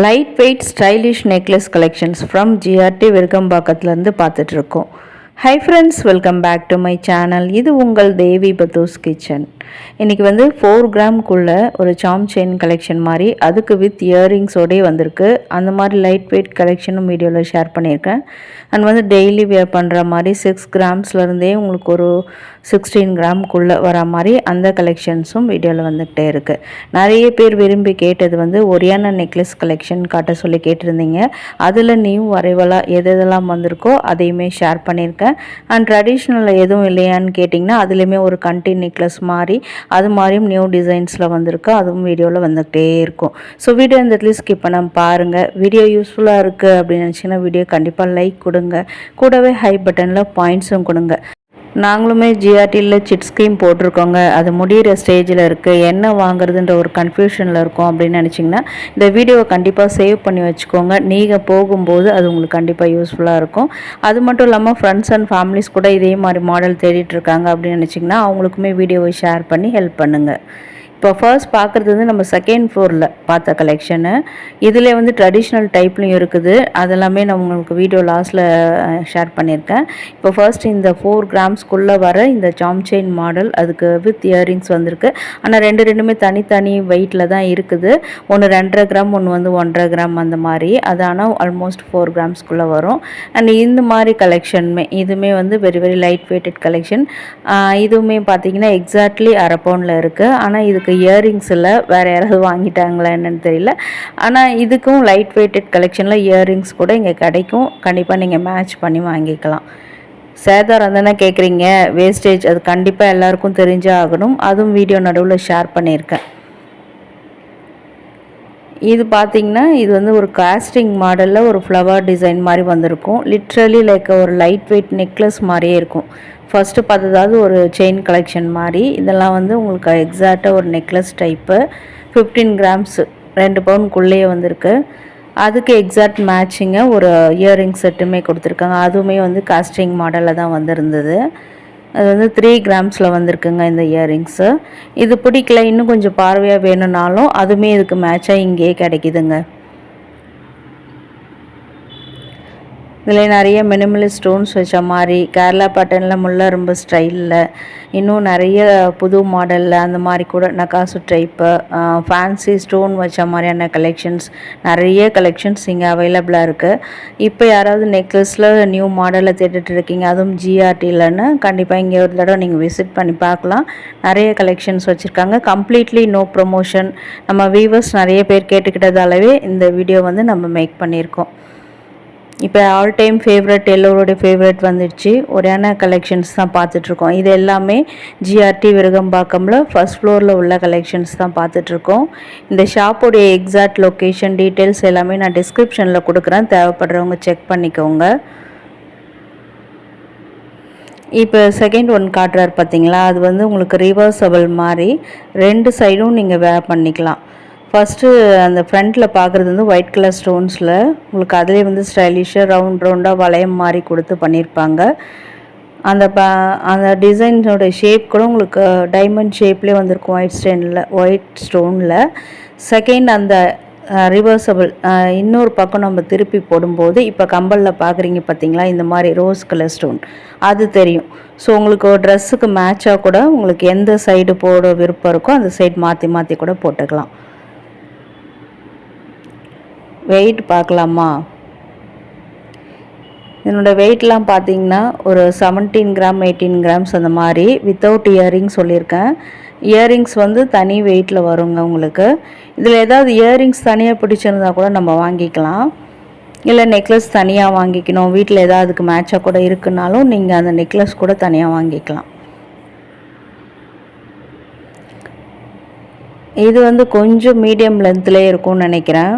Light weight stylish necklace collections from GRT விருகம்பாக்கத்துலேருந்து பார்த்துட்ருக்கோம். Hi friends, welcome back to my channel. இது உங்கள் தேவி பத்தூஸ் kitchen. இன்றைக்கி 4 கிராம்குள்ளே ஒரு சாம் செயின் கலெக்ஷன் மாதிரி, அதுக்கு வித் இயரிங்ஸோடே வந்திருக்கு. அந்த மாதிரி லைட் வெயிட் கலெக்ஷனும் வீடியோவில் ஷேர் பண்ணியிருக்கேன். அண்ட் டெய்லி வியர் பண்ணுற மாதிரி 6 கிராம்ஸ்லேருந்தே உங்களுக்கு ஒரு 16 கிராம்குள்ளே வர மாதிரி அந்த கலெக்ஷன்ஸும் வீடியோவில் வந்துகிட்டே இருக்குது. நிறைய பேர் விரும்பி கேட்டது ஒரியானா நெக்லஸ் கலெக்ஷன் காட்ட சொல்லி கேட்டிருந்தீங்க. அதில் நியூ வரைவலாக எதெல்லாம் வந்திருக்கோ அதையுமே ஷேர் பண்ணியிருக்கேன். அண்ட் ட்ரெடிஷ்னலில் எதுவும் இல்லையான்னு கேட்டிங்கன்னா அதுலேயுமே ஒரு கண்டி நெக்லஸ் மாதிரி அது மாதிரியும் நியூ டிசைன்ஸில் வந்திருக்கு. அதுவும் வீடியோவில் வந்துகிட்டே இருக்கும். ஸோ வீடியோ இந்த இடத்துல ஸ்கிப் பண்ண பாருங்கள். வீடியோ யூஸ்ஃபுல்லாக இருக்குது அப்படின்னு நினச்சிங்கன்னா வீடியோ கண்டிப்பாக லைக் கொடுங்க. கூடவே ஹை பட்டனில் பாயிண்ட்ஸும் கொடுங்க. நாங்களுமே ஜிஆர்டியில் சிட் ஸ்கீம் போட்டிருக்கோங்க. அது முடிகிற ஸ்டேஜில் இருக்குது. என்ன வாங்குறதுன்ற ஒரு கன்ஃபியூஷனில் இருக்கும் அப்படின்னு நினச்சிங்கன்னா இந்த வீடியோவை கண்டிப்பாக சேவ் பண்ணி வச்சுக்கோங்க. நீங்கள் போகும்போது அது உங்களுக்கு கண்டிப்பாக யூஸ்ஃபுல்லாக இருக்கும். அது மட்டும் இல்லாமல் ஃப்ரெண்ட்ஸ் அண்ட் ஃபேமிலிஸ் கூட இதே மாதிரி மாடல் தேடிட்டுருக்காங்க அப்படின்னு நினச்சிங்கன்னா அவங்களுக்குமே வீடியோவை ஷேர் பண்ணி ஹெல்ப் பண்ணுங்கள். இப்போ ஃபர்ஸ்ட் பார்க்குறது நம்ம செகண்ட் ஃப்ளோரில் பார்த்த கலெக்ஷனு. இதில் ட்ரெடிஷ்னல் டைப்லையும் இருக்குது. அதெல்லாமே நான் உங்களுக்கு வீடியோ லாஸ்ட்டில் ஷேர் பண்ணியிருக்கேன். இப்போ ஃபர்ஸ்ட் இந்த 4 கிராம்ஸ்குள்ளே வர இந்த சாம் செயின் மாடல், அதுக்கு வித் இயரிங்ஸ் வந்திருக்கு. ஆனால் ரெண்டுமே தனித்தனி வெயிட்டில் தான் இருக்குது. ஒன்று 2.5 கிராம், ஒன்று 1.5 கிராம் அந்த மாதிரி. அது ஆனால் ஆல்மோஸ்ட் 4 கிராம்ஸ்குள்ளே வரும். அண்ட் இந்த மாதிரி கலெக்ஷனுமே இதுவுமே very very light weighted collection. இதுவுமே பார்த்தீங்கன்னா எக்ஸாக்ட்லி அரை பவுனில் இருக்குது. ஆனால் இதுக்கு இயரிங்ஸ் இல்லை, வேறு யாராவது வாங்கிட்டாங்களா என்னன்னு தெரியல. ஆனால் இதுக்கும் லைட் வெயிட்டட் கலெக்ஷனில் இயரிங்ஸ் கூட இங்கே கிடைக்கும். கண்டிப்பாக நீங்கள் மேட்ச் பண்ணி வாங்கிக்கலாம். சேதாரம் தானே கேட்குறீங்க, வேஸ்டேஜ் அது கண்டிப்பாக எல்லாருக்கும் தெரிஞ்சே ஆகணும். அதுவும் வீடியோ நடுவில் ஷேர் பண்ணியிருக்கேன். இது பார்த்திங்கன்னா இது ஒரு காஸ்டிங் மாடலில் ஒரு ஃப்ளவர் டிசைன் மாதிரி வந்திருக்கும். லிட்ரலி லைக் ஒரு லைட் வெயிட் நெக்லஸ் மாதிரியே இருக்கும். ஃபஸ்ட்டு பார்த்ததாவது ஒரு செயின் கலெக்ஷன் மாதிரி. இதெல்லாம் உங்களுக்கு எக்ஸாக்டாக ஒரு நெக்லஸ் டைப்பு. 15 கிராம்ஸு 2 பவுனுக்குள்ளேயே வந்திருக்கு. அதுக்கு எக்ஸாக்ட் மேட்சிங்காக ஒரு இயரிங் செட்டுமே கொடுத்துருக்காங்க. அதுவுமே காஸ்டிங் மாடலில் தான் வந்திருந்தது. அது 3 கிராம்ஸில் வந்திருக்குங்க இந்த இயரிங்ஸு. இது பிடிக்கல, இன்னும் கொஞ்சம் பார்வையாக வேணும்னாலும் அதுவுமே இதுக்கு மேட்சாக இங்கேயே கிடைக்குதுங்க. இதில் நிறைய மினிமலி ஸ்டோன்ஸ் வச்ச மாதிரி, கேரளா பேட்டர்னில் முல்லைரும்பு ஸ்டைலில், இன்னும் நிறைய புது மாடலில் அந்த மாதிரி கூட நகாசு டைப்பு, ஃபேன்சி ஸ்டோன் வச்ச மாதிரியான கலெக்ஷன்ஸ், நிறைய கலெக்ஷன்ஸ் இங்கே அவைலபிளாக இருக்குது. இப்போ யாராவது நெக்லஸில் நியூ மாடலில் தேடிட்டு இருக்கீங்க, அதுவும் ஜிஆர்டிலன்னு, கண்டிப்பாக இங்கே ஒரு தடவை நீங்கள் விசிட் பண்ணி பார்க்கலாம். நிறைய கலெக்ஷன்ஸ் வச்சுருக்காங்க. Completely no promotion. நம்ம வீவர்ஸ் நிறைய பேர் கேட்டுக்கிட்டதாலவே இந்த வீடியோ நம்ம மேக் பண்ணியிருக்கோம். இப்போ ஆல் டைம் ஃபேவரட், எல்லோருடைய ஃபேவரட் வந்துடுச்சு. ஒரியானா கலெக்ஷன்ஸ் தான் பார்த்துட்ருக்கோம். இது எல்லாமே ஜிஆர்டி விருகம்பாக்கமில் ஃபர்ஸ்ட் ஃப்ளோரில் உள்ள கலெக்ஷன்ஸ் தான் பார்த்துட்ருக்கோம். இந்த ஷாப்போடைய எக்ஸாக்ட் லொக்கேஷன் டீட்டெயில்ஸ் எல்லாமே நான் டிஸ்கிரிப்ஷனில் கொடுக்குறேன். தேவைப்படுறவங்க செக் பண்ணிக்கோங்க. இப்போ செகண்ட் ஒன் காட்டுறாரு பார்த்தீங்களா, அது உங்களுக்கு ரிவர்சபிள் மாதிரி 2 சைடும் நீங்கள் வேர் பண்ணிக்கலாம். ஃபஸ்ட்டு அந்த ஃப்ரண்ட்டில் பார்க்குறது ஒயிட் கலர் ஸ்டோன்ஸில் உங்களுக்கு அதிலே ஸ்டைலிஷாக ரவுண்டாக வளையம் மாதிரி கொடுத்து பண்ணியிருப்பாங்க. அந்த டிசைன்ஸோட ஷேப் கூட உங்களுக்கு டைமண்ட் ஷேப்லேயே வந்திருக்கும் ஒயிட் ஸ்டோனில். செகண்ட் அந்த ரிவர்சபிள் இன்னொரு பக்கம் நம்ம திருப்பி போடும்போது இப்போ கம்பலில் பார்க்குறீங்க பார்த்தீங்களா, இந்த மாதிரி ரோஸ் கலர் ஸ்டோன் அது தெரியும். ஸோ உங்களுக்கு ஒரு ட்ரெஸ்ஸுக்கு மேட்சாக கூட உங்களுக்கு எந்த சைடு போட விருப்பம் இருக்கோ அந்த சைடு மாற்றி மாற்றி கூட போட்டுக்கலாம். வெயிட் பார்க்கலாமா? என்னோடய வெயிட்லாம் பார்த்தீங்கன்னா ஒரு 17 கிராம் 18 கிராம்ஸ் அந்த மாதிரி. வித்தவுட் இயரிங்ஸ் சொல்லியிருக்கேன். இயரிங்ஸ் தனி வெயிட்டில் வருங்க உங்களுக்கு. இதில் ஏதாவது இயரிங்ஸ் தனியாக பிடிச்சிருந்தா கூட நம்ம வாங்கிக்கலாம். இல்லை நெக்லஸ் தனியாக வாங்கிக்கணும், வீட்டில் ஏதாவது அதுக்கு மேட்சாக கூட இருக்குன்னாலும் நீங்கள் அந்த நெக்லஸ் கூட தனியாக வாங்கிக்கலாம். இது கொஞ்சம் மீடியம் லென்த்லேயே இருக்கும்னு நினைக்கிறேன்.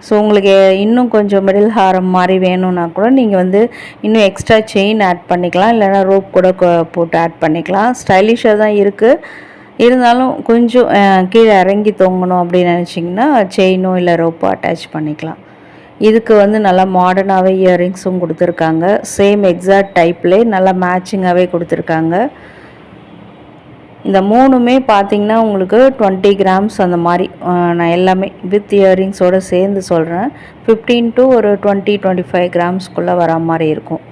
ஸோ உங்களுக்கு இன்னும் கொஞ்சம் மிடில் ஹாரம் மாதிரி வேணும்னா கூட நீங்கள் இன்னும் எக்ஸ்ட்ரா செயின் ஆட் பண்ணிக்கலாம், இல்லைனா ரோப் கூட போட்டு ஆட் பண்ணிக்கலாம். ஸ்டைலிஷாக தான் இருக்குது. இருந்தாலும் கொஞ்சம் கீழே இறங்கி தொங்கணும் அப்படின்னு நினச்சிங்கன்னா செயினோ இல்லை ரோப்போ அட்டாச் பண்ணிக்கலாம். இதுக்கு நல்லா மாடர்னாகவே இயரிங்ஸும் கொடுத்துருக்காங்க. சேம் எக்ஸாக்ட் டைப்லேயே நல்லா மேட்சிங்காகவே கொடுத்துருக்காங்க. இந்த மூணுமே பார்த்திங்கன்னா உங்களுக்கு 20 கிராம்ஸ் அந்த மாதிரி. நான் எல்லாமே வித் இயரிங்ஸோடு சேர்ந்து சொல்கிறேன். 15 to ஒரு 20-25 கிராம்ஸ்குள்ளே வர மாதிரி இருக்கும்.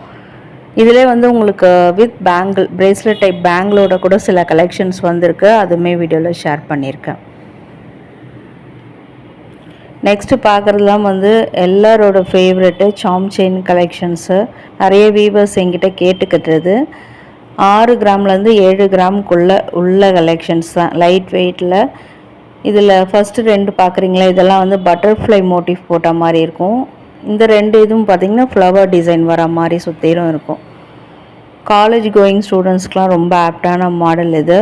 இதிலே வந்து உங்களுக்கு வித் பேங்கிள் பிரேஸ்லெட் டைப் பேங்கிளோட கூட சில கலெக்ஷன்ஸ் வந்திருக்கு. அதுவுமே வீடியோவில் ஷேர் பண்ணியிருக்கேன். நெக்ஸ்ட்டு பார்க்குறதுலாம் வந்து எல்லாரோட ஃபேவரெட்டு சாம் செயின் கலெக்ஷன்ஸு. நிறைய வீவர்ஸ் என்கிட்ட கேட்டுக்கிட்டுறது 6 கிராம்லேருந்து 7 கிராமுக்குள்ளே உள்ள கலெக்ஷன்ஸ் தான், லைட் வெயிட்டில். இதில் ஃபஸ்ட்டு 2 பார்க்குறீங்களா, இதெல்லாம் வந்து பட்டர்ஃப்ளை மோட்டிவ் போட்ட மாதிரி இருக்கும். இந்த 2 இதுவும் பார்த்திங்கன்னா ஃப்ளவர் டிசைன் வர மாதிரி சுற்றிலும் இருக்கும். காலேஜ் கோயிங் ஸ்டூடெண்ட்ஸ்க்கெலாம் ரொம்ப ஆப்டான மாடல் இது.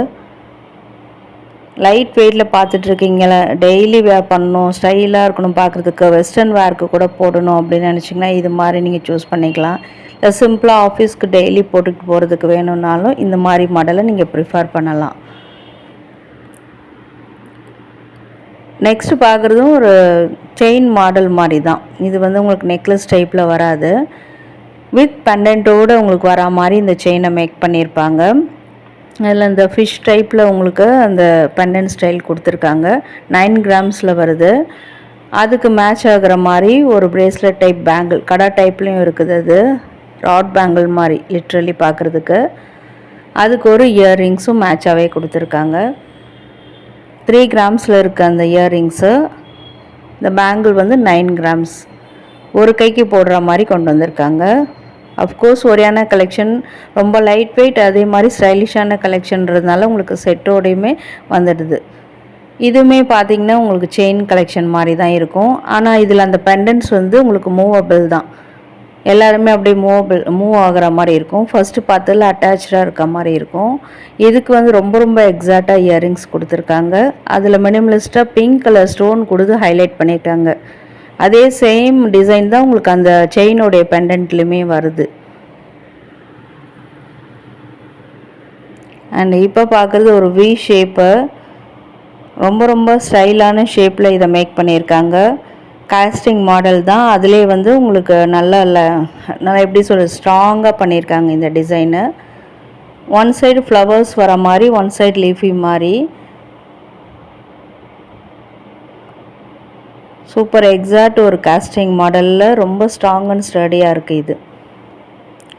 லைட் வெயிட்டில் பார்த்துட்ருக்கீங்கள, டெய்லி வேர் பண்ணணும், ஸ்டைலாக இருக்கணும், பார்க்குறதுக்கு வெஸ்டர்ன் வேர்க்கு கூட போடணும் அப்படின்னு நினச்சிங்கன்னா இது மாதிரி நீங்கள் சூஸ் பண்ணிக்கலாம். இல்லை சிம்பிளாக ஆஃபீஸ்க்கு டெய்லி போட்டுக்கிட்டு போகிறதுக்கு வேணும்னாலும் இந்த மாதிரி மாடலை நீங்கள் ப்ரிஃபர் பண்ணலாம். நெக்ஸ்ட்டு பார்க்குறதும் ஒரு செயின் மாடல் மாதிரி தான். இது வந்து உங்களுக்கு நெக்லஸ் டைப்பில் வராது, வித் பெண்டன்ட்டோடு உங்களுக்கு வரா மாதிரி இந்த செயினை மேக் பண்ணியிருப்பாங்க. அதில் இந்த ஃபிஷ் டைப்பில் உங்களுக்கு அந்த பெண்டன்ட் ஸ்டைல் கொடுத்துருக்காங்க. 9 கிராம்ஸில் வருது. அதுக்கு மேட்ச் ஆகிற மாதிரி ஒரு பிரேஸ்லெட் டைப் பேங்கிள் கடா டைப்லேயும் இருக்குது. அது ராட் பேங்கிள் மாதிரி லிட்ரலி பார்க்குறதுக்கு. அதுக்கு ஒரு இயர்ரிங்ஸும் மேட்சாகவே கொடுத்துருக்காங்க. 3 கிராம்ஸில் இருக்குது அந்த இயர்ரிங்ஸு. இந்த பேங்கிள் வந்து 9 கிராம்ஸ் ஒரு கைக்கு போடுற மாதிரி கொண்டு வந்திருக்காங்க. அஃப்கோர்ஸ் ஒரியானா கலெக்ஷன் ரொம்ப லைட் வெயிட், அதே மாதிரி ஸ்டைலிஷான கலெக்ஷன்றதுனால உங்களுக்கு செட்டோடையுமே வந்துடுது. இதுவுமே பார்த்திங்கன்னா உங்களுக்கு செயின் கலெக்ஷன் மாதிரி தான் இருக்கும். ஆனால் இதில் அந்த பெண்டன்ட்ஸ் வந்து உங்களுக்கு மூவபிள் தான். எல்லாருமே அப்படியே மூவ் ஆகிற மாதிரி இருக்கும். ஃபஸ்ட்டு பார்த்ததில் அட்டாச்சாக இருக்க மாதிரி இருக்கும். இதுக்கு வந்து ரொம்ப ரொம்ப எக்ஸாக்டாக இயரிங்ஸ் கொடுத்துருக்காங்க. அதில் மினிமலிஸ்ட்டாக பிங்க் கலர் ஸ்டோன் கொடுத்து ஹைலைட் பண்ணியிருக்காங்க. அதே சேம் டிசைன் தான் உங்களுக்கு அந்த செயினுடைய பெண்டன்ட்லேயுமே வருது. அண்ட் இப்போ பார்க்குறது ஒரு வி ஷேப்பு, ரொம்ப ரொம்ப ஸ்டைலான ஷேப்பில் இதை மேக் பண்ணியிருக்காங்க. காஸ்டிங் மாடல் தான், அதிலே வந்து உங்களுக்கு நல்லா எப்படி சொல்கிறது, ஸ்ட்ராங்காக பண்ணியிருக்காங்க இந்த டிசைனு. ஒன் சைடு ஃப்ளவர்ஸ் வர மாதிரி, ஒன் சைடு லீஃபி மாதிரி. சூப்பர் எக்ஸாக்ட் ஒரு காஸ்டிங் மாடலில் ரொம்ப ஸ்ட்ராங் அண்ட் ஸ்டடியாக இருக்குது இது.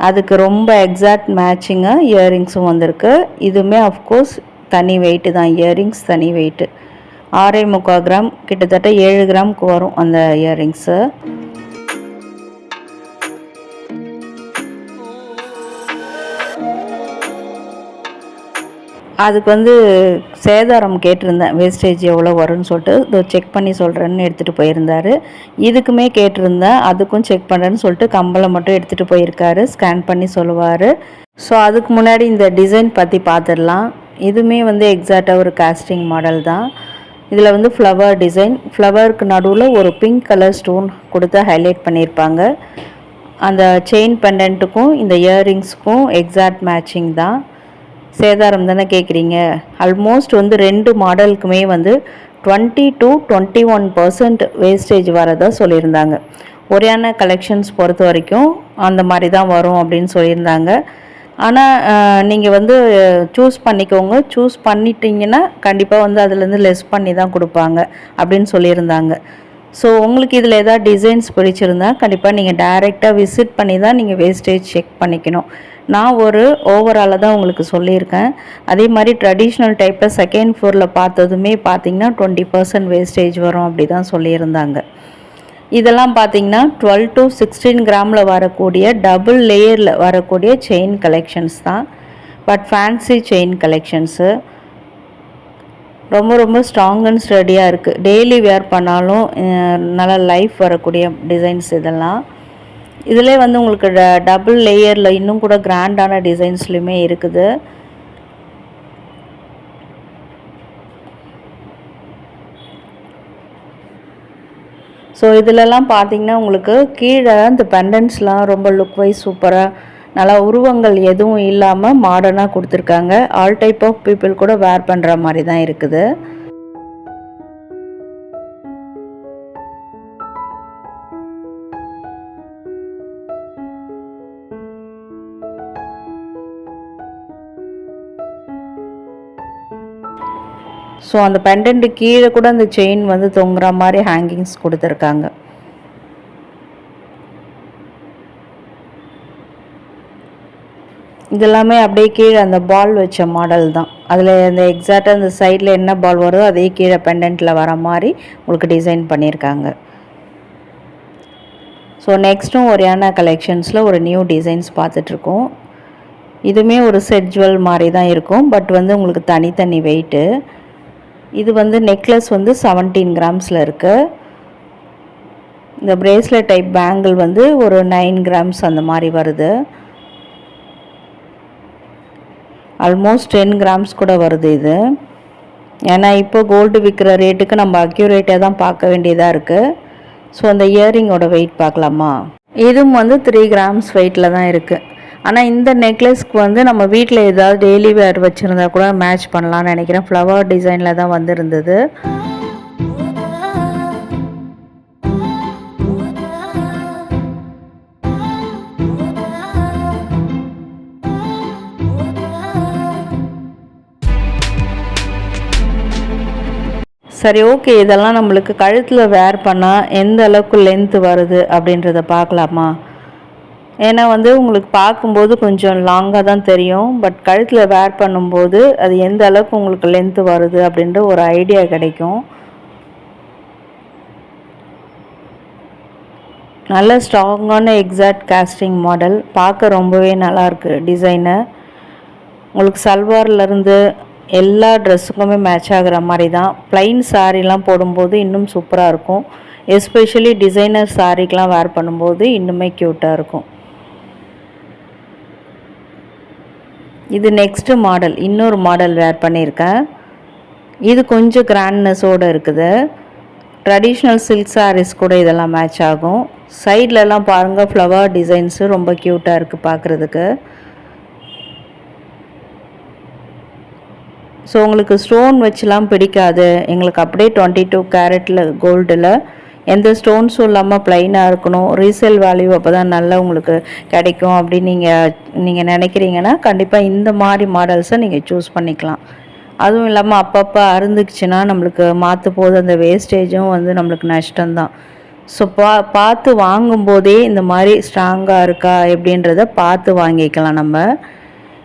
அதுக்கு ரொம்ப எக்ஸாக்ட் மேட்சிங்காக இயரிங்ஸும் வந்திருக்கு. இதுவுமே அஃப்கோர்ஸ் தனி வெயிட்டு தான், இயரிங்ஸ் தனி வெயிட்டு. 6.25 கிராம், கிட்டத்தட்ட 7 கிராமுக்கு வரும் அந்த இயரிங்ஸு. அதுக்கு வந்து சேதாரம் கேட்டிருந்தேன், வேஸ்டேஜ் எவ்வளோ வரும்னு சொல்லிட்டு. இதோ செக் பண்ணி சொல்கிறேன்னு எடுத்துகிட்டு போயிருந்தார். இதுக்குமே கேட்டிருந்தேன், அதுக்கும் செக் பண்ணுறேன்னு சொல்லிட்டு கம்பளை மட்டும் எடுத்துகிட்டு போயிருக்காரு, ஸ்கேன் பண்ணி சொல்லுவார். ஸோ அதுக்கு முன்னாடி இந்த டிசைன் பற்றி பார்த்துடலாம். இதுவுமே வந்து எக்ஸாக்டாக ஒரு காஸ்டிங் மாடல் தான். இதில் வந்து ஃப்ளவர் டிசைன், ஃப்ளவருக்கு நடுவில் ஒரு பிங்க் கலர் ஸ்டோன் கொடுத்து ஹைலைட் பண்ணியிருப்பாங்க. அந்த செயின் பெண்டன்ட்டுக்கும் இந்த இயரிங்ஸுக்கும் எக்ஸாக்ட் மேட்சிங் தான். சேதாரம் தானே கேட்குறீங்க. ஆல்மோஸ்ட் வந்து 2 மாடலுக்குமே வந்து 20 to 21% வேஸ்டேஜ் வரதா சொல்லியிருந்தாங்க. ஒரியானா கலெக்ஷன்ஸ் பொறுத்த வரைக்கும் அந்த மாதிரி தான் வரும் அப்படின்னு சொல்லியிருந்தாங்க. ஆனால் நீங்கள் வந்து சூஸ் பண்ணிக்கோங்க, சூஸ் பண்ணிட்டீங்கன்னா கண்டிப்பாக வந்து அதுலேருந்து லெஸ் பண்ணி தான் கொடுப்பாங்க அப்படின்னு சொல்லியிருந்தாங்க. ஸோ உங்களுக்கு இதில் எதாவது டிசைன்ஸ் பிடிச்சிருந்தா கண்டிப்பாக நீங்கள் டைரெக்டாக விசிட் பண்ணி தான் நீங்கள் வேஸ்டேஜ் செக் பண்ணிக்கணும். நான் ஒரு ஓவராலாக தான் உங்களுக்கு சொல்லியிருக்கேன். அதே மாதிரி ட்ரெடிஷ்னல் டைப்பில் செகண்ட் ஃப்ளோரில் பார்த்ததுமே பார்த்திங்கன்னா 20% வேஸ்டேஜ் வரும் அப்படி தான் சொல்லியிருந்தாங்க. இதெல்லாம் பார்த்திங்கன்னா 12 to 16 கிராமில் வரக்கூடிய டபுள் லேயரில் வரக்கூடிய செயின் கலெக்ஷன்ஸ் தான். பட் ஃபேன்சி செயின் கலெக்ஷன்ஸு ரொம்ப ரொம்ப ஸ்ட்ராங் அண்ட் ஸ்டடியாக இருக்குது. டெய்லி வேர் பண்ணாலும் நல்லா லைஃப் வரக்கூடிய டிசைன்ஸ் இதெல்லாம். இதிலே வந்து உங்களுக்கு டபுள் லேயரில் இன்னும் கூட கிராண்டான டிசைன்ஸ்லையுமே இருக்குது. ஸோ இதிலெல்லாம் பார்த்திங்கன்னா உங்களுக்கு கீழே இந்த பெண்டன்ட்ஸ்லாம் ரொம்ப லுக் வைஸ் சூப்பராக நல்லா உருவங்கள் எதுவும் இல்லாமல் மாடர்னாக கொடுத்துருக்காங்க. ஆல் டைப் ஆஃப் பீப்புள் கூட வேர் பண்ணுற மாதிரி தான் இருக்குது. ஸோ அந்த பெண்டன்ட்டு கீழே கூட அந்த செயின் வந்து தொங்குற மாதிரி ஹேங்கிங்ஸ் கொடுத்துருக்காங்க. இதெல்லாமே அப்படியே கீழே அந்த பால் வச்ச மாடல் தான். அதில் அந்த எக்ஸாக்டாக அந்த சைடில் என்ன பால் வருதோ அதே கீழே பெண்டன்ட்டில் வர மாதிரி உங்களுக்கு டிசைன் பண்ணியிருக்காங்க. ஸோ நெக்ஸ்ட்டும் ஒரியானா கலெக்ஷன்ஸில் ஒரு நியூ டிசைன்ஸ் பார்த்துட்ருக்கோம். இதுவுமே ஒரு செட் ஜுவல் மாதிரி தான் இருக்கும், பட் வந்து உங்களுக்கு தனித்தனி வெயிட்டு. இது வந்து நெக்லஸ் வந்து 17 கிராம்ஸில் இருக்குது. இந்த பிரேஸ்லெட் டைப் பேங்கிள் வந்து ஒரு 9 கிராம்ஸ் அந்த மாதிரி வருது. ஆல்மோஸ்ட் 10 கிராம்ஸ் கூட வருது இது. ஏன்னா இப்போ கோல்டு விற்கிற ரேட்டுக்கு நம்ம அக்யூரேட்டாக தான் பார்க்க வேண்டியதாக இருக்குது. ஸோ அந்த இயரிங்கோட வெயிட் பார்க்கலாமா? இதுவும் வந்து 3 கிராம்ஸ் வெயிட்டில் தான் இருக்குது. ஆனால் இந்த நெக்லஸ்க்கு வந்து நம்ம வீட்டில் ஏதாவது டெய்லி வேர் வச்சுருந்தா கூட மேட்ச் பண்ணலான்னு நினைக்கிறேன். ஃப்ளவர் டிசைனில் தான் வந்துருந்தது. சரி, ஓகே. இதெல்லாம் நம்மளுக்கு கழுத்தில் வேர் பண்ணால் எந்த அளவுக்கு லென்த்து வருது அப்படின்றத பார்க்கலாமா? ஏன்னா வந்து உங்களுக்கு பார்க்கும்போது கொஞ்சம் லாங்காக தான் தெரியும், பட் கழுத்தில் வேர் பண்ணும்போது அது எந்த அளவுக்கு உங்களுக்கு லென்த்து வருது அப்படின்ற ஒரு ஐடியா கிடைக்கும். நல்ல ஸ்ட்ராங்கான எக்ஸாக்ட் காஸ்டிங் மாடல், பார்க்க ரொம்பவே நல்லாயிருக்கு டிசைனு. உங்களுக்கு சல்வார்லேருந்து எல்லா ட்ரெஸ்ஸுக்குமே மேட்ச் ஆகிற மாதிரி தான். ப்ளைன் சாரீலாம் போடும்போது இன்னும் சூப்பராக இருக்கும். எஸ்பெஷலி டிசைனர் சாரீக்கெலாம் வேர் பண்ணும்போது இன்னுமே க்யூட்டாக இருக்கும். இது நெக்ஸ்ட்டு மாடல், இன்னொரு மாடல் வேர் பண்ணியிருக்கேன். இது கொஞ்சம் கிராண்ட்னஸோடு இருக்குது. ட்ரெடிஷ்னல் சில்க் சாரீஸ் கூட இதெல்லாம் மேட்ச் ஆகும். சைட்லலாம் பாருங்கள், ஃப்ளவர் டிசைன்ஸு ரொம்ப க்யூட்டாக இருக்குது பார்க்குறதுக்கு. ஸோ உங்களுக்கு ஸ்டோன் வச்சுலாம் பிடிக்காது, எங்களுக்கு அப்படியே 22 கேரட்டில் கோல்டில் எந்த ஸ்டோன்ஸும் இல்லாமல் ப்ளைனாக இருக்கணும், ரீசேல் வேல்யூ அப்போ தான் நல்லா உங்களுக்கு கிடைக்கும் அப்படின்னு நீங்கள் நினைக்கிறீங்கன்னா கண்டிப்பாக இந்த மாதிரி மாடல்ஸை நீங்கள் சூஸ் பண்ணிக்கலாம். அதுவும் இல்லாமல் அப்பப்போ அருந்துக்குச்சுன்னா நம்மளுக்கு மாற்ற போது அந்த வேஸ்டேஜும் வந்து நம்மளுக்கு நஷ்டம்தான். ஸோ பார்த்து வாங்கும்போதே இந்த மாதிரி ஸ்ட்ராங்காக இருக்கா எப்படின்றத பார்த்து வாங்கிக்கலாம். நம்ம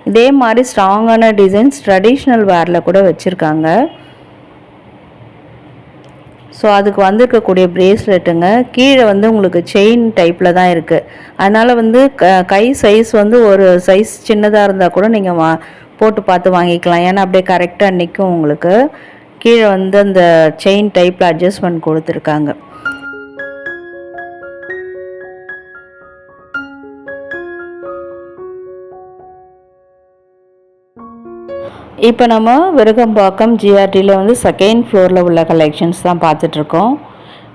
இதே மாதிரி ஸ்ட்ராங்கான டிசைன்ஸ் ட்ரெடிஷ்னல் வேரில் கூட வச்சுருக்காங்க. ஸோ அதுக்கு வந்துருக்கக்கூடிய ப்ரேஸ்லெட்டுங்க கீழே வந்து உங்களுக்கு செயின் டைப்பில் தான் இருக்குது. அதனால் வந்து கை சைஸ் வந்து ஒரு சைஸ் சின்னதாக இருந்தால் கூட நீங்கள் போட்டு பார்த்து வாங்கிக்கலாம். ஏன்னா அப்படியே கரெக்டாக நிற்கும். உங்களுக்கு கீழே வந்து அந்த செயின் டைப்பில் அட்ஜஸ்ட்மெண்ட் கொடுத்துருக்காங்க. இப்போ நம்ம விருகம்பாக்கம் ஜிஆர்டியில் வந்து செகண்ட் ஃப்ளோரில் உள்ள கலெக்ஷன்ஸ் தான் பார்த்துட்ருக்கோம்.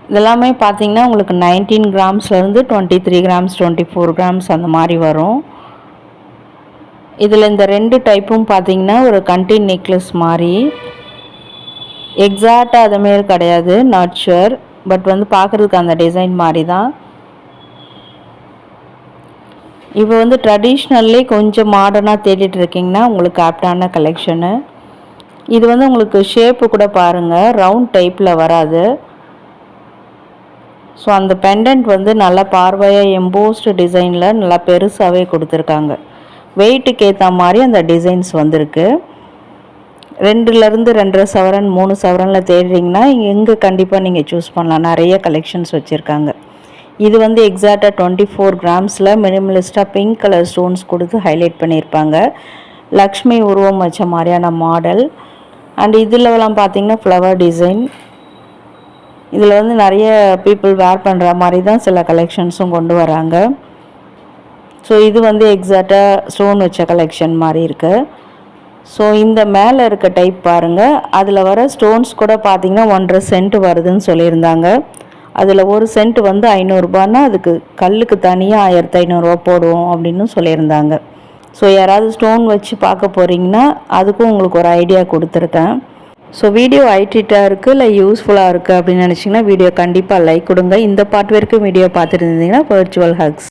இதெல்லாமே பார்த்திங்கன்னா உங்களுக்கு 19 கிராம்ஸ்லேருந்து 23 கிராம்ஸ் 24 கிராம்ஸ் அந்த மாதிரி வரும். இதில் இந்த 2 டைப்பும் பார்த்திங்கன்னா ஒரு கண்டின் நெக்லஸ் மாதிரி எக்ஸாக்டாக அதுமாரி கிடையாது, நாட் ஷுர், பட் வந்து பார்க்குறதுக்கு அந்த டிசைன் மாதிரி தான். இப்போ வந்து ட்ரெடிஷ்னல்லே கொஞ்சம் மாடர்னாக தேடிட்டு இருக்கீங்கன்னா உங்களுக்கு ஆப்டான கலெக்ஷனு. இது வந்து உங்களுக்கு ஷேப்பு கூட பாருங்கள், ரவுண்ட் டைப்பில் வராது. ஸோ அந்த பெண்டன்ட் வந்து நல்லா பார்வையாக எம்போஸ்டு டிசைனில் நல்லா பெருசாகவே கொடுத்துருக்காங்க. வெயிட்டுக்கு ஏற்ற மாதிரி அந்த டிசைன்ஸ் வந்திருக்கு. 2லேருந்து 2.5 சவரன் 3 சவரனில் தேடுறீங்கன்னா எங்கே கண்டிப்பாக நீங்கள் சூஸ் பண்ணலாம். நிறைய கலெக்ஷன்ஸ் வச்சுருக்காங்க. இது வந்து எக்ஸாக்டாக 24 கிராம்ஸில் மினிமலிஸ்ட்டாக பிங்க் கலர் ஸ்டோன்ஸ் கொடுத்து ஹைலைட் பண்ணியிருப்பாங்க. லக்ஷ்மி உருவம் வச்ச மாதிரியான மாடல். அண்ட் இதிலலாம் பார்த்திங்கன்னா ஃப்ளவர் டிசைன். இதில் வந்து நிறைய பீப்புள் வேர் பண்ணுற மாதிரி தான் சில கலெக்ஷன்ஸும் கொண்டு வராங்க. ஸோ இது வந்து எக்ஸாக்டாக ஸ்டோன் வச்ச கலெக்ஷன் மாதிரி இருக்குது. ஸோ இந்த மேலே இருக்க டைப் பாருங்கள், அதில் வர ஸ்டோன்ஸ் கூட பார்த்திங்கன்னா 1.5 சென்ட் வருதுன்னு சொல்லியிருந்தாங்க. அதில் 1 சென்ட் வந்து 500 ரூபான்னா அதுக்கு கல்லுக்கு தனியாக 1500 ரூபா போடுவோம் அப்படின்னு சொல்லியிருந்தாங்க. ஸோ யாராவது ஸ்டோன் வச்சு பார்க்க போகிறீங்கன்னா அதுக்கும் உங்களுக்கு ஒரு ஐடியா கொடுத்துருக்கேன். ஸோ வீடியோ ஐடிட்டாக இருக்குது இல்லை யூஸ்ஃபுல்லாக இருக்குது அப்படின்னு நினச்சிங்கன்னா வீடியோ கண்டிப்பாக லைக் கொடுங்க. இந்த பார்ட் வரைக்கும் வீடியோ பார்த்துட்டு இருந்தீங்கன்னா வர்ச்சுவல் ஹக்ஸ்.